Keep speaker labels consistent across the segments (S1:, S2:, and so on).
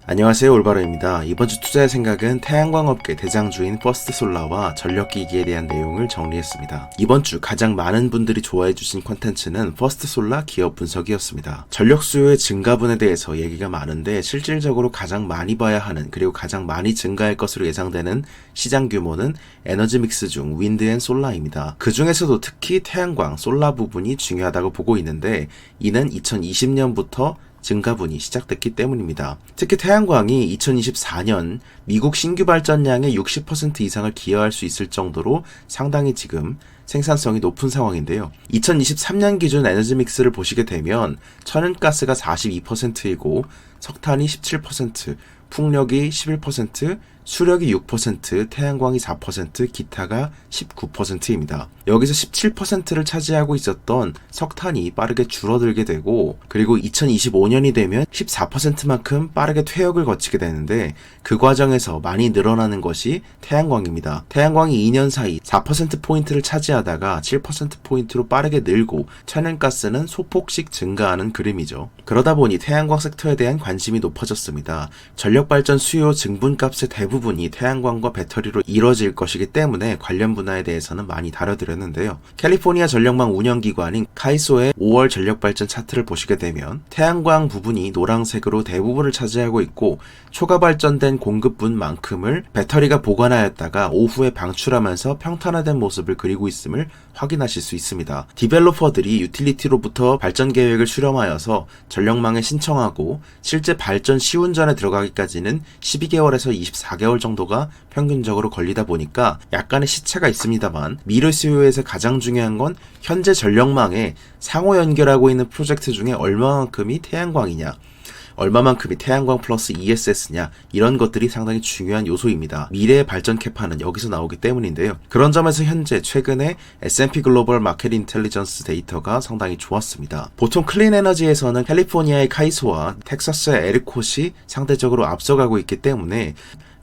S1: 안녕하세요, 올바로입니다. 이번 주 투자의 생각은 태양광 업계 대장주인 퍼스트솔라와 전력기기에 대한 내용을 정리했습니다. 이번 주 가장 많은 분들이 좋아해주신 콘텐츠는 퍼스트솔라 기업 분석이었습니다. 전력 수요의 증가분에 대해서 얘기가 많은데 실질적으로 가장 많이 봐야 하는 그리고 가장 많이 증가할 것으로 예상되는 시장 규모는 에너지 믹스 중 윈드 앤 솔라입니다. 그 중에서도 특히 태양광, 솔라 부분이 중요하다고 보고 있는데 이는 2020년부터 증가분이 시작됐기 때문입니다. 특히 태양광이 2024년 미국 신규 발전량의 60% 이상을 기여할 수 있을 정도로 상당히 지금 생산성이 높은 상황인데요. 2023년 기준 에너지 믹스를 보시게 되면 천연가스가 42%이고 석탄이 17%, 풍력이 11%, 수력이 6%, 태양광이 4%, 기타가 19%입니다. 여기서 17%를 차지하고 있었던 석탄이 빠르게 줄어들게 되고 그리고 2025년이 되면 14%만큼 빠르게 퇴역을 거치게 되는데 그 과정에서 많이 늘어나는 것이 태양광입니다. 태양광이 2년 사이 4%포인트를 차지하다가 7%포인트로 빠르게 늘고 천연가스는 소폭씩 증가하는 그림이죠. 그러다 보니 태양광 섹터에 대한 관심이 높아졌습니다. 전력발전 수요 증분값의 대부분이 태양광과 배터리로 이뤄질 것이기 때문에 관련 분야에 대해서는 많이 다뤄드렸는데요. 캘리포니아 전력망 운영기관인 카이소의 5월 전력발전 차트를 보시게 되면 태양광 부분이 노란색으로 대부분을 차지하고 있고 초과 발전된 공급분만큼을 배터리가 보관하였다가 오후에 방출하면서 평탄화된 모습을 그리고 있음을 확인하실 수 있습니다. 디벨로퍼들이 유틸리티로부터 발전 계획을 수렴하여서 전력망에 신청하고 실제 발전 시운전에 들어가기까지는 12개월에서 24개월 정도가 평균적으로 걸리다 보니까 약간의 시차가 있습니다만 미래 수요에서 가장 중요한 건 현재 전력망에 상호 연결하고 있는 프로젝트 중에 얼마만큼이 태양광이냐, 얼마만큼이 태양광 플러스 ESS냐 이런 것들이 상당히 중요한 요소입니다. 미래의 발전 캐파는 여기서 나오기 때문인데요. 그런 점에서 현재 최근에 S&P 글로벌 마켓 인텔리전스 데이터가 상당히 좋았습니다. 보통 클린 에너지에서는 캘리포니아의 카이소와 텍사스의 에르콧이 상대적으로 앞서가고 있기 때문에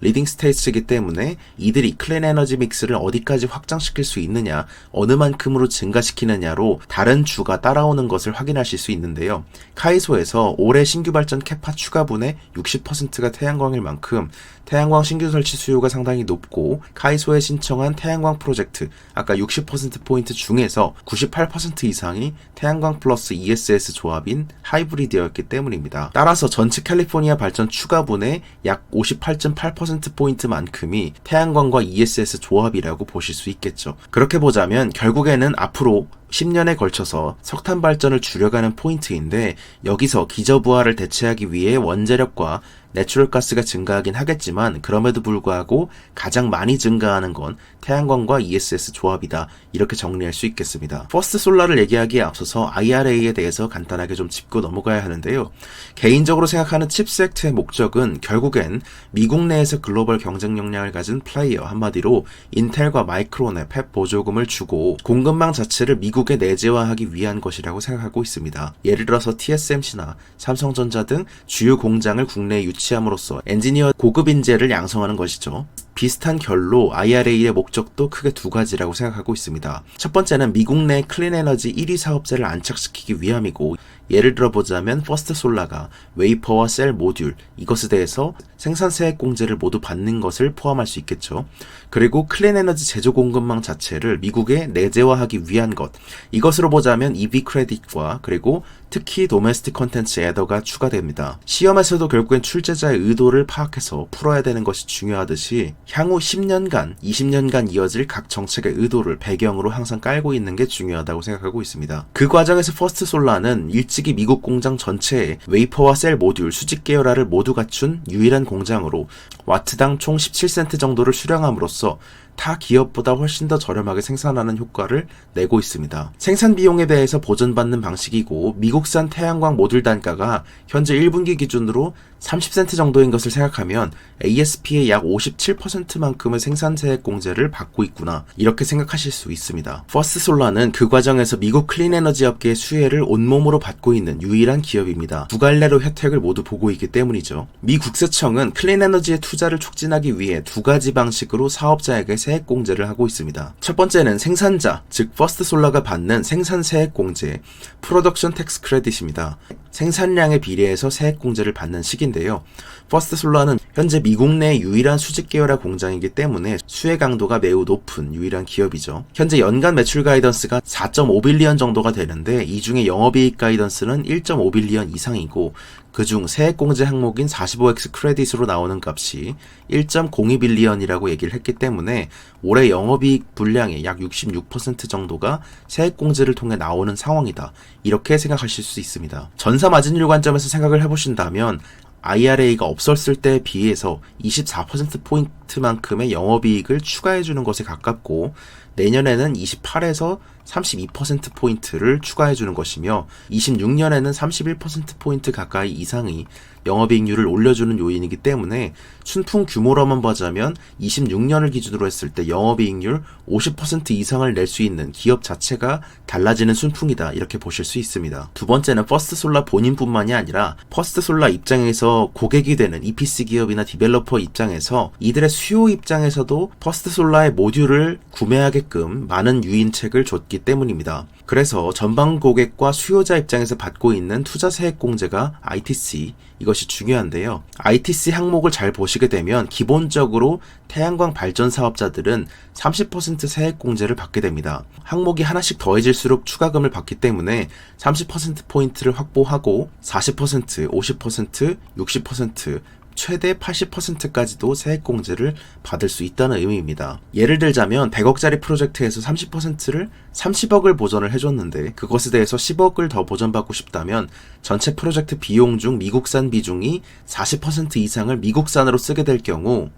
S1: 리딩 스테이츠이기 때문에 이들이 클린 에너지 믹스를 어디까지 확장시킬 수 있느냐, 어느 만큼으로 증가시키느냐로 다른 주가 따라오는 것을 확인하실 수 있는데요. 카이소에서 올해 신규 발전 캐파 추가분의 60%가 태양광일 만큼 태양광 신규 설치 수요가 상당히 높고 카이소에 신청한 태양광 프로젝트 아까 60%포인트 중에서 98% 이상이 태양광 플러스 ESS 조합인 하이브리드였기 때문입니다. 따라서 전체 캘리포니아 발전 추가분의 약 58.8%포인트만큼이 태양광과 ESS 조합이라고 보실 수 있겠죠. 그렇게 보자면 결국에는 앞으로 10년에 걸쳐서 석탄 발전을 줄여가는 포인트인데 여기서 기저부하를 대체하기 위해 원자력과 내추럴 가스가 증가하긴 하겠지만 그럼에도 불구하고 가장 많이 증가하는 건 태양광과 ESS 조합이다. 이렇게 정리할 수 있겠습니다. 퍼스트 솔라를 얘기하기에 앞서서 IRA에 대해서 간단하게 좀 짚고 넘어가야 하는데요. 개인적으로 생각하는 칩스 액트의 목적은 결국엔 미국 내에서 글로벌 경쟁 역량을 가진 플레이어, 한마디로 인텔과 마이크론에 팹 보조금을 주고 공급망 자체를 미국에 내재화하기 위한 것이라고 생각하고 있습니다. 예를 들어서 TSMC나 삼성전자 등 주요 공장을 국내에 유치함으로써 엔지니어 고급 인재를 양성하는 것이죠. 비슷한 결로 IRA의 목적도 크게 두 가지라고 생각하고 있습니다. 첫 번째는 미국 내 클린 에너지 1위 사업자를 안착시키기 위함이고 예를 들어보자면 퍼스트솔라가 웨이퍼와 셀 모듈 이것에 대해서 생산세액 공제를 모두 받는 것을 포함할 수 있겠죠. 그리고 클린 에너지 제조 공급망 자체를 미국에 내재화하기 위한 것 이것으로 보자면 EV 크레딧과 그리고 특히 도메스틱 콘텐츠 애더가 추가됩니다. 시험에서도 결국엔 출제자의 의도를 파악해서 풀어야 되는 것이 중요하듯이 향후 10년간, 20년간 이어질 각 정책의 의도를 배경으로 항상 깔고 있는 게 중요하다고 생각하고 있습니다. 그 과정에서 퍼스트솔라는 일찍이 미국 공장 전체에 웨이퍼와 셀 모듈, 수직 계열화를 모두 갖춘 유일한 공장으로 와트당 총 17센트 정도를 수령함으로써 타 기업보다 훨씬 더 저렴하게 생산하는 효과를 내고 있습니다. 생산 비용에 대해서 보전받는 방식이고 미국산 태양광 모듈 단가가 현재 1분기 기준으로 30센트 정도인 것을 생각하면 ASP의 약 57%만큼의 생산세액 공제를 받고 있구나 이렇게 생각하실 수 있습니다. 퍼스트솔라는 그 과정에서 미국 클린에너지 업계의 수혜를 온몸으로 받고 있는 유일한 기업입니다. 두 갈래로 혜택을 모두 보고 있기 때문이죠. 미 국세청은 클린에너지의 투자를 촉진하기 위해 두 가지 방식으로 사업자에게 세액 공제를 하고 있습니다. 첫 번째는 생산자, 즉 퍼스트솔라가 받는 생산세액 공제, 프로덕션 텍스 크레딧입니다. 생산량에 비례해서 세액공제를 받는 시기인데요. 퍼스트솔라는 현재 미국 내 유일한 수직 계열화 공장이기 때문에 수혜 강도가 매우 높은 유일한 기업이죠. 현재 연간 매출 가이던스가 4.5빌리언 정도가 되는데 이 중에 영업이익 가이던스는 1.5빌리언 이상이고 그중 세액공제 항목인 45X 크레딧으로 나오는 값이 1.02빌리언이라고 얘기를 했기 때문에 올해 영업이익 분량의 약 66% 정도가 세액공제를 통해 나오는 상황이다. 이렇게 생각하실 수 있습니다. 전사 마진율 관점에서 생각을 해보신다면 IRA가 없었을 때에 비해서 24%포인트만큼의 영업이익을 추가해주는 것에 가깝고 내년에는 28에서 32%포인트를 추가해주는 것이며 26년에는 31%포인트 가까이 이상의 영업이익률을 올려주는 요인이기 때문에 순풍 규모로만 보자면 26년을 기준으로 했을 때 영업이익률 50% 이상을 낼 수 있는 기업 자체가 달라지는 순풍이다 이렇게 보실 수 있습니다. 두 번째는 퍼스트솔라 본인뿐만이 아니라 퍼스트솔라 입장에서 고객이 되는 EPC 기업이나 디벨로퍼 입장에서 이들의 수요 입장에서도 퍼스트솔라의 모듈을 구매하게끔 많은 유인책을 줬기 때문입니다. 그래서 전방 고객과 수요자 입장에서 받고 있는 투자 세액 공제가 ITC 이것이 중요한데요. ITC 항목을 잘 보시게 되면 기본적으로 태양광 발전 사업자들은 30% 세액 공제를 받게 됩니다. 항목이 하나씩 더해질수록 추가금을 받기 때문에 30%포인트를 확보하고 40%, 50%, 60%, 최대 80%까지도 세액공제를 받을 수 있다는 의미입니다. 예를 들자면 100억짜리 프로젝트에서 30%를 30억을 보전을 해줬는데 그것에 대해서 10억을 더 보전받고 싶다면 전체 프로젝트 비용 중 미국산 비중이 40% 이상을 미국산으로 쓰게 될 경우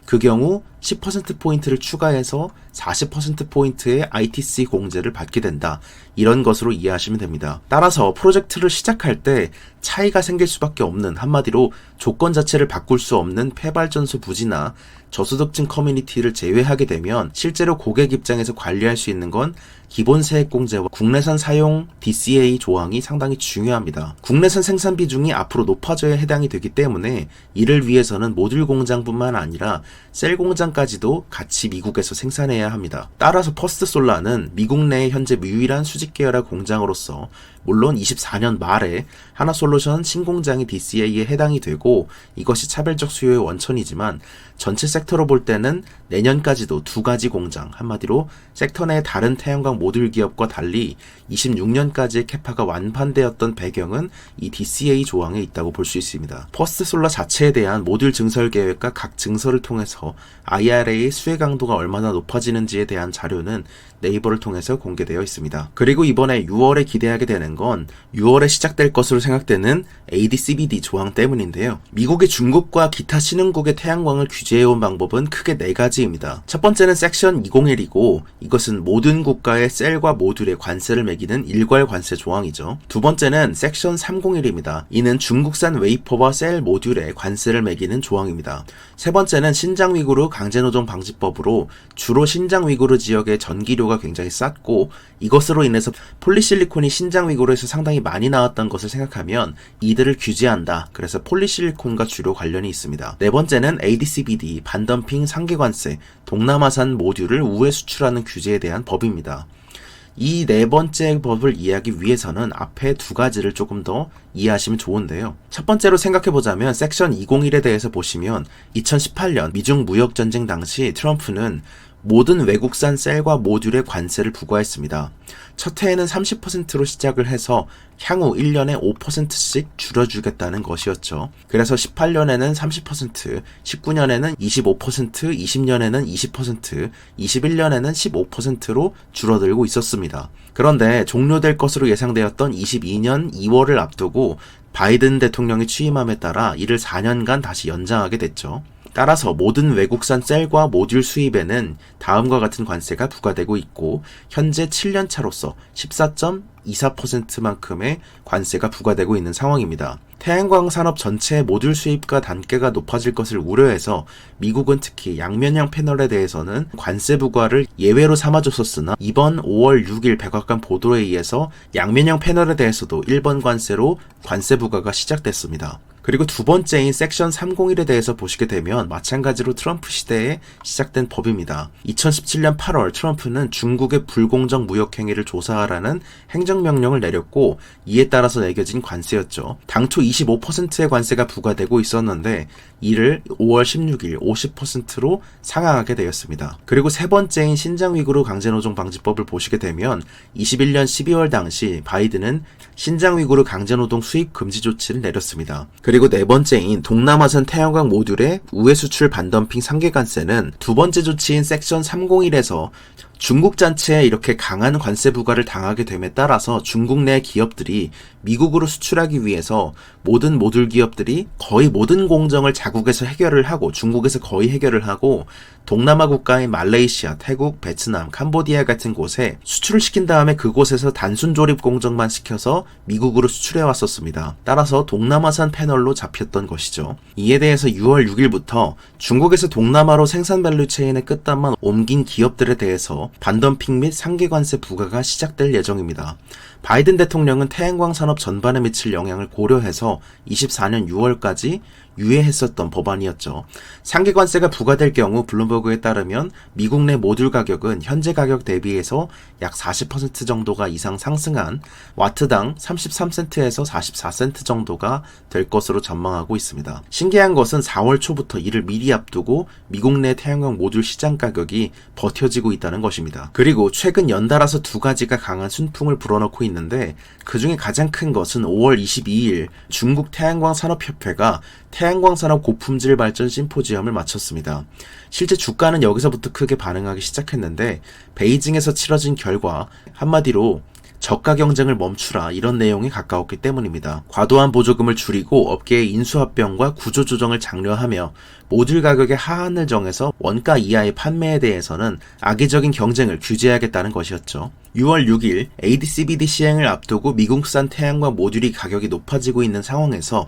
S1: 그 경우 10%포인트를 추가해서 40%포인트의 ITC 공제를 받게 된다. 이런 것으로 이해하시면 됩니다. 따라서 프로젝트를 시작할 때 차이가 생길 수밖에 없는 한마디로 조건 자체를 바꿀 수 없는 폐발전소 부지나 저소득층 커뮤니티를 제외하게 되면 실제로 고객 입장에서 관리할 수 있는 건 기본 세액 공제와 국내산 사용 DCA 조항이 상당히 중요합니다. 국내산 생산 비중이 앞으로 높아져야 해당이 되기 때문에 이를 위해서는 모듈 공장뿐만 아니라 셀 공장까지도 같이 미국에서 생산해야 합니다. 따라서 퍼스트솔라는 미국 내 현재 유일한 수직 계열화 공장으로서 물론 24년 말에 하나솔루션 신공장이 DCA에 해당이 되고 이것이 차별적 수요의 원천이지만 전체 섹터로 볼 때는 내년까지도 두 가지 공장, 한마디로 섹터 내 다른 태양광 모듈 기업과 달리 26년까지의 캐파가 완판되었던 배경은 이 DCA 조항에 있다고 볼 수 있습니다. 퍼스트솔라 자체에 대한 모듈 증설 계획과 각 증설을 통해서 IRA의 수혜 강도가 얼마나 높아지는지에 대한 자료는 네이버를 통해서 공개되어 있습니다. 그리고 이번에 6월에 기대하게 되는 건 6월에 시작될 것으로 생각되는 AD/CVD 조항 때문인데요. 미국의 중국과 기타 신흥국의 태양광을 규제해온 방법은 크게 네 가지입니다. 첫 번째는 섹션 201이고 이것은 모든 국가의 셀과 모듈에 관세를 매기는 일괄 관세 조항이죠. 두 번째는 섹션 301입니다. 이는 중국산 웨이퍼와 셀 모듈에 관세를 매기는 조항입니다. 세 번째는 신장 위구르 강제노동 방지법으로 주로 신장 위구르 지역의 전기료가 굉장히 쌌고 이것으로 인해서 폴리실리콘이 신장 위구르에서 상당히 많이 나왔던 것을 생각하면 이들을 규제한다. 그래서 폴리실리콘과 주로 관련이 있습니다. 네 번째는 AD/CVD 반덤핑 상계관세 동남아산 모듈을 우회 수출하는 규제에 대한 법입니다. 이 네 번째 법을 이해하기 위해서는 앞에 두 가지를 조금 더 이해하시면 좋은데요. 첫 번째로 생각해보자면 섹션 201에 대해서 보시면 2018년 미중 무역전쟁 당시 트럼프는 모든 외국산 셀과 모듈에 관세를 부과했습니다. 첫 해에는 30%로 시작을 해서 향후 1년에 5%씩 줄여주겠다는 것이었죠. 그래서 18년에는 30%, 19년에는 25%, 20년에는 20%, 21년에는 15%로 줄어들고 있었습니다. 그런데 종료될 것으로 예상되었던 22년 2월을 앞두고 바이든 대통령이 취임함에 따라 이를 4년간 다시 연장하게 됐죠. 따라서 모든 외국산 셀과 모듈 수입에는 다음과 같은 관세가 부과되고 있고 현재 7년 차로서 14.24%만큼의 관세가 부과되고 있는 상황입니다. 태양광 산업 전체의 모듈 수입과 단가가 높아질 것을 우려해서 미국은 특히 양면형 패널에 대해서는 관세 부과를 예외로 삼아줬었으나 이번 5월 6일 백악관 보도에 의해서 양면형 패널에 대해서도 일본 관세로 관세 부과가 시작됐습니다. 그리고 두 번째인 섹션 301에 대해서 보시게 되면 마찬가지로 트럼프 시대에 시작된 법입니다. 2017년 8월 트럼프는 중국의 불공정 무역 행위를 조사하라는 행정명령을 내렸고 이에 따라서 매겨진 관세였죠. 당초 25%의 관세가 부과되고 있었는데 이를 5월 16일 50%로 상향하게 되었습니다. 그리고 세 번째인 신장 위구르 강제노동 방지법을 보시게 되면 21년 12월 당시 바이든은 신장 위구르 강제노동 수입 금지 조치를 내렸습니다. 그리고 네 번째인 동남아선 태양광 모듈의 우회 수출 반덤핑 상계관세는 두 번째 조치인 섹션 301에서 중국 자체에 이렇게 강한 관세 부과를 당하게 됨에 따라서 중국 내 기업들이 미국으로 수출하기 위해서 모든 모듈 기업들이 거의 모든 공정을 자국에서 해결을 하고 중국에서 거의 해결을 하고 동남아 국가인 말레이시아, 태국, 베트남, 캄보디아 같은 곳에 수출을 시킨 다음에 그곳에서 단순 조립 공정만 시켜서 미국으로 수출해 왔었습니다. 따라서 동남아산 패널로 잡혔던 것이죠. 이에 대해서 6월 6일부터 중국에서 동남아로 생산 밸류 체인의 끝단만 옮긴 기업들에 대해서 반덤핑 및 상계관세 부과가 시작될 예정입니다. 바이든 대통령은 태양광 산업 전반에 미칠 영향을 고려해서 24년 6월까지 유예했었던 법안이었죠. 상계관세가 부과될 경우 블룸버그에 따르면 미국 내 모듈 가격은 현재 가격 대비해서 약 40% 정도가 이상 상승한 와트당 33센트에서 44센트 정도가 될 것으로 전망하고 있습니다. 신기한 것은 4월 초부터 이를 미리 앞두고 미국 내 태양광 모듈 시장 가격이 버텨지고 있다는 것입니다. 그리고 최근 연달아서 두 가지가 강한 순풍을 불어넣고 있는데 그 중에 가장 큰 것은 5월 22일 중국 태양광 산업협회가 태양광 산업 고품질 발전 심포지엄을 마쳤습니다. 실제 주가는 여기서부터 크게 반응하기 시작했는데 베이징에서 치러진 결과 한마디로 저가 경쟁을 멈추라 이런 내용에 가까웠기 때문입니다. 과도한 보조금을 줄이고 업계의 인수합병과 구조조정을 장려하며 모듈 가격의 하한을 정해서 원가 이하의 판매에 대해서는 악의적인 경쟁을 규제하겠다는 것이었죠. 6월 6일 AD/CVD 시행을 앞두고 미국산 태양광 모듈이 가격이 높아지고 있는 상황에서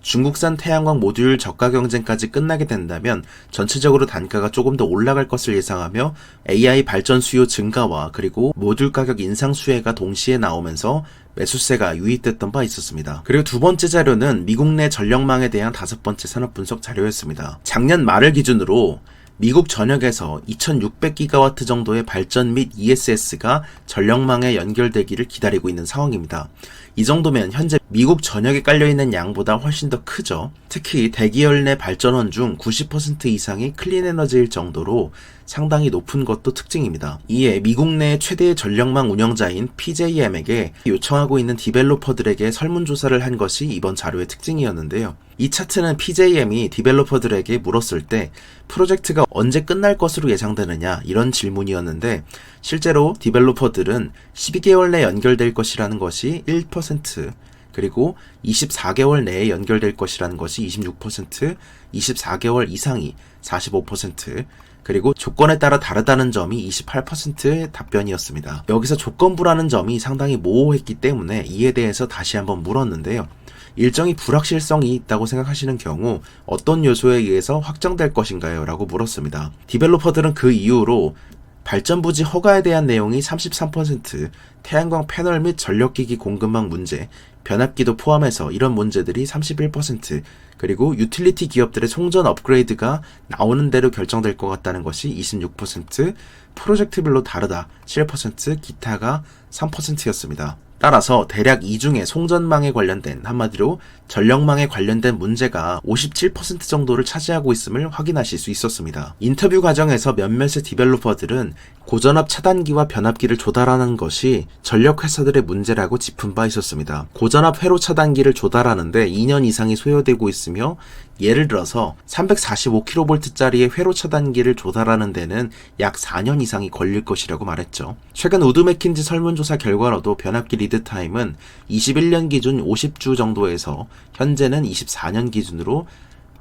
S1: 중국산 태양광 모듈 저가 경쟁까지 끝나게 된다면 전체적으로 단가가 조금 더 올라갈 것을 예상하며 AI 발전 수요 증가와 그리고 모듈 가격 인상 수혜가 동시에 나오면서 매수세가 유입됐던 바 있었습니다. 그리고 두 번째 자료는 미국 내 전력망에 대한 다섯 번째 산업 분석 자료였습니다. 작년 말을 기준으로 미국 전역에서 2600기가와트 정도의 발전 및 ESS가 전력망에 연결되기를 기다리고 있는 상황입니다. 이 정도면 현재 미국 전역에 깔려있는 양보다 훨씬 더 크죠. 특히 대기열 내 발전원 중 90% 이상이 클린에너지일 정도로 상당히 높은 것도 특징입니다. 이에 미국 내 최대의 전력망 운영자인 PJM에게 요청하고 있는 디벨로퍼들에게 설문조사를 한 것이 이번 자료의 특징이었는데요. 이 차트는 PJM이 디벨로퍼들에게 물었을 때 프로젝트가 언제 끝날 것으로 예상되느냐 이런 질문이었는데 실제로 디벨로퍼들은 12개월 내에 연결될 것이라는 것이 1%, 그리고 24개월 내에 연결될 것이라는 것이 26%, 24개월 이상이 45%, 그리고 조건에 따라 다르다는 점이 28%의 답변이었습니다. 여기서 조건부라는 점이 상당히 모호했기 때문에 이에 대해서 다시 한번 물었는데요. 일정이 불확실성이 있다고 생각하시는 경우 어떤 요소에 의해서 확정될 것인가요? 라고 물었습니다. 디벨로퍼들은 그 이유로 발전부지 허가에 대한 내용이 33%, 태양광 패널 및 전력기기 공급망 문제, 변압기도 포함해서 이런 문제들이 31%, 그리고 유틸리티 기업들의 송전 업그레이드가 나오는 대로 결정될 것 같다는 것이 26%, 프로젝트별로 다르다 7%, 기타가 3%였습니다. 따라서 대략 이 중에 송전망에 관련된, 한마디로 전력망에 관련된 문제가 57% 정도를 차지하고 있음을 확인하실 수 있었습니다. 인터뷰 과정에서 몇몇의 디벨로퍼들은 고전압 차단기와 변압기를 조달하는 것이 전력회사들의 문제라고 짚은 바 있었습니다. 고전압 회로 차단기를 조달하는데 2년 이상이 소요되고 있으며 예를 들어서 345kV짜리의 회로 차단기를 조달하는 데는 약 4년 이상이 걸릴 것이라고 말했죠. 최근 우드 맥킨지 설문조사 결과로도 변압기 리드 타임은 21년 기준 50주 정도에서 현재는 24년 기준으로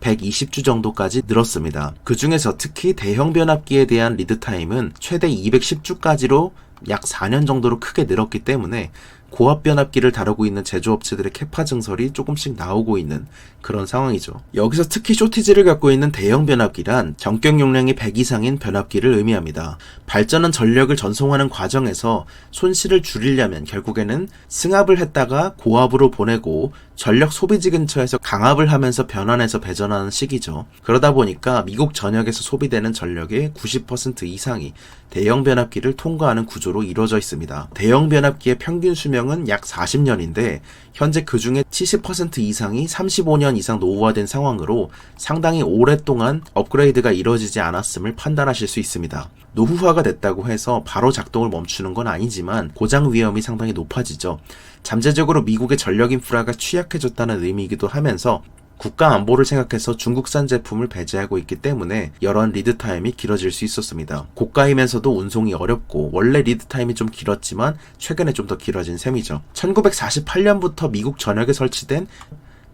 S1: 120주 정도까지 늘었습니다. 그 중에서 특히 대형 변압기에 대한 리드 타임은 최대 210주까지로 약 4년 정도로 크게 늘었기 때문에 고압 변압기를 다루고 있는 제조업체들의 캐파 증설이 조금씩 나오고 있는 그런 상황이죠. 여기서 특히 쇼티지를 갖고 있는 대형 변압기란 전격 용량이 100 이상인 변압기를 의미합니다. 발전한 전력을 전송하는 과정에서 손실을 줄이려면 결국에는 승합을 했다가 고압으로 보내고 전력 소비지 근처에서 강압을 하면서 변환해서 배전하는 시기죠. 그러다 보니까 미국 전역에서 소비되는 전력의 90% 이상이 대형 변압기를 통과하는 구조로 이루어져 있습니다. 대형 변압기의 평균 수명은 약 40년인데 현재 그 중에 70% 이상이 35년 이상 노후화된 상황으로 상당히 오랫동안 업그레이드가 이루어지지 않았음을 판단하실 수 있습니다. 노후화가 됐다고 해서 바로 작동을 멈추는 건 아니지만 고장 위험이 상당히 높아지죠. 잠재적으로 미국의 전력 인프라가 취약해졌다는 의미이기도 하면서 국가 안보를 생각해서 중국산 제품을 배제하고 있기 때문에 이러한 리드타임이 길어질 수 있었습니다. 고가이면서도 운송이 어렵고 원래 리드타임이 좀 길었지만 최근에 좀 더 길어진 셈이죠. 1948년부터 미국 전역에 설치된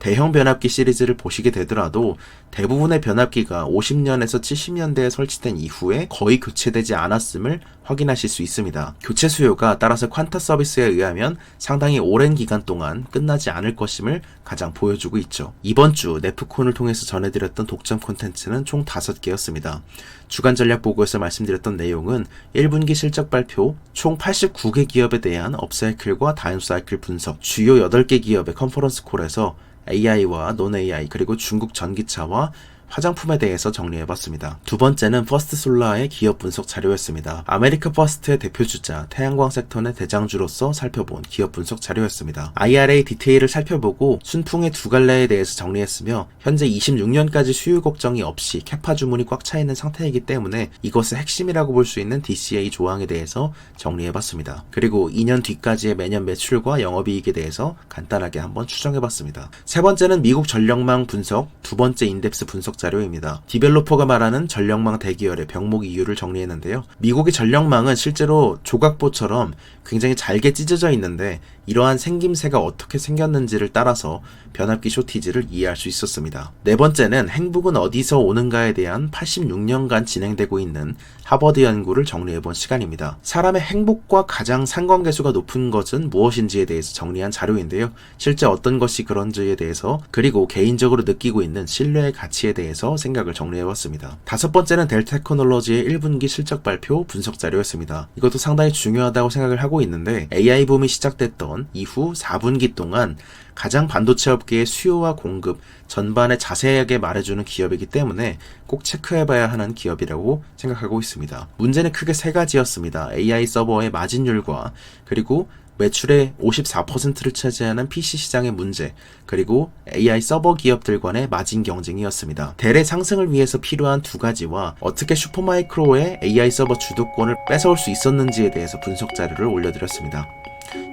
S1: 대형 변압기 시리즈를 보시게 되더라도 대부분의 변압기가 50년에서 70년대에 설치된 이후에 거의 교체되지 않았음을 확인하실 수 있습니다. 교체 수요가 따라서 퀀타 서비스에 의하면 상당히 오랜 기간 동안 끝나지 않을 것임을 가장 보여주고 있죠. 이번 주 네프콘을 통해서 전해드렸던 독점 콘텐츠는 총 5개였습니다. 주간 전략 보고에서 말씀드렸던 내용은 1분기 실적 발표, 총 89개 기업에 대한 업사이클과 다운사이클 분석, 주요 8개 기업의 컨퍼런스 콜에서 AI와 논-AI 그리고 중국 전기차와 화장품에 대해서 정리해봤습니다. 두 번째는 퍼스트솔라의 기업 분석 자료였습니다. 아메리카 퍼스트의 대표주자 태양광 섹터 내 대장주로서 살펴본 기업 분석 자료였습니다. IRA 디테일을 살펴보고 순풍의 두 갈래에 대해서 정리했으며 현재 26년까지 수요 걱정이 없이 캐파 주문이 꽉 차 있는 상태이기 때문에 이것의 핵심이라고 볼 수 있는 DCA 조항에 대해서 정리해봤습니다. 그리고 2년 뒤까지의 매년 매출과 영업이익에 대해서 간단하게 한번 추정해봤습니다. 세 번째는 미국 전력망 분석, 두 번째 인덱스 분석 자료입니다. 디벨로퍼가 말하는 전력망 대기열의 병목 이유를 정리했는데요. 미국의 전력망은 실제로 조각보처럼 굉장히 잘게 찢어져 있는데 이러한 생김새가 어떻게 생겼는지를 따라서 변압기 쇼티지를 이해할 수 있었습니다. 네 번째는 행복은 어디서 오는가에 대한 86년간 진행되고 있는 하버드 연구를 정리해본 시간입니다. 사람의 행복과 가장 상관계수가 높은 것은 무엇인지에 대해서 정리한 자료인데요. 실제 어떤 것이 그런지에 대해서 그리고 개인적으로 느끼고 있는 신뢰의 가치에 대해서 생각을 정리해봤습니다. 다섯 번째는 델 테크놀로지의 1분기 실적 발표 분석 자료였습니다. 이것도 상당히 중요하다고 생각을 하고 있는데 AI 붐이 시작됐던 이후 4분기 동안 가장 반도체 업계의 수요와 공급 전반에 자세하게 말해주는 기업이기 때문에 꼭 체크해봐야 하는 기업이라고 생각하고 있습니다. 문제는 크게 세 가지였습니다. AI 서버의 마진율과 그리고 매출의 54%를 차지하는 PC 시장의 문제, 그리고 AI 서버 기업들 간의 마진 경쟁이었습니다. 델의 상승을 위해서 필요한 두 가지와 어떻게 슈퍼마이크로의 AI 서버 주도권을 뺏어올 수 있었는지에 대해서 분석 자료를 올려드렸습니다.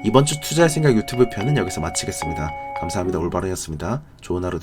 S1: 이번 주 투자의 생각 유튜브 편은 여기서 마치겠습니다. 감사합니다. 올바른이었습니다. 좋은 하루